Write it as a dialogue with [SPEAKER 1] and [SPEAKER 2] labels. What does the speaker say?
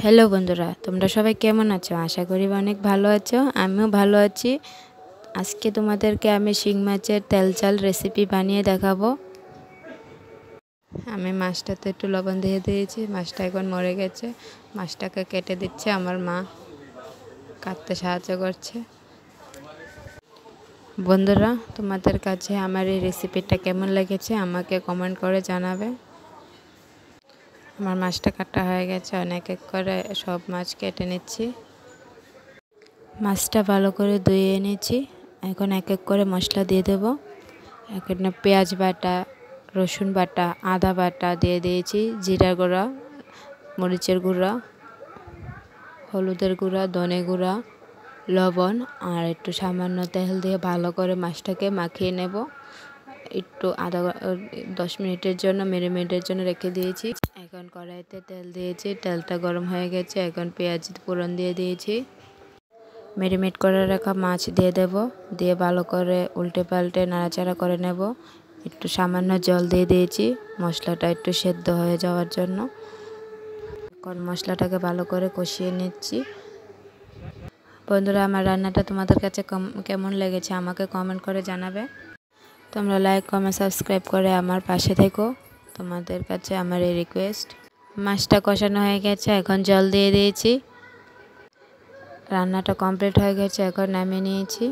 [SPEAKER 1] Hello বন্ধুরা, তোমরা সবাই কেমন আছো? আশা করি অনেক ভালো আছো। আমিও ভালো আছি। আজকে তোমাদেরকে আমি শিং মাছের তেল চাল রেসিপি বানিয়ে দেখাবো। আমি মাছটাতে একটু লবণ দিয়ে দিয়েছি। মাছটা এখন মরে গেছে। মাছটাকে কেটে দিচ্ছে, আমার মা কাটতে সাহায্য করছে। বন্ধুরা, তোমাদের কাছে আমার এই রেসিপিটা কেমন লেগেছে আমাকে কমেন্ট করে জানাবে। আমার মাছটা কাটা হয়ে গেছে, অনেক এক করে সব মাছ কেটে নিচ্ছি। মাছটা ভালো করে ধুয়ে এনেছি। এখন এক এক করে মশলা দিয়ে দেব। এখানে পেঁয়াজ বাটা, রসুন বাটা, আদা বাটা দিয়ে দিয়েছি, জিরা গুঁড়া, মরিচের গুঁড়া, হলুদের গুঁড়া, ধনে গুঁড়া, লবণ আর একটু সামান্য তেল দিয়ে ভালো করে মাছটাকে মাখিয়ে নেব। একটু 10 মিনিটের জন্য মেরিনেটের জন্য রেখে দিয়েছি। এখন কড়াইতে তেল দিয়েছি, তেলটা গরম হয়ে গেছে। এখন পেঁয়াজ ফোড়ন দিয়ে দিয়েছি। মেরিনেট করে রাখা মাছ দিয়ে দেব, দিয়ে ভালো করে উল্টে পাল্টে নাড়াচাড়া করে নেব। একটু সামান্য জল দিয়ে দিয়েছি মশলাটা একটু সেদ্ধ হয়ে যাওয়ার জন্য। এখন মশলাটাকে ভালো করে কষিয়ে নিচ্ছি। বন্ধুরা, আমার রান্নাটা তোমাদের কাছে কেমন লেগেছে আমাকে কমেন্ট করে জানাবে। তোমরা লাইক, কমেন্ট, সাবস্ক্রাইব করে আমার পাশে থেকো। তোমাদের কাছে আমার এই রিকোয়েস্ট। মাছটা কষানো হয়ে গেছে, এখন জল দিয়ে দিয়েছি। রান্নাটা কমপ্লিট হয়ে গেছে, এখন নামিয়ে নিয়েছি।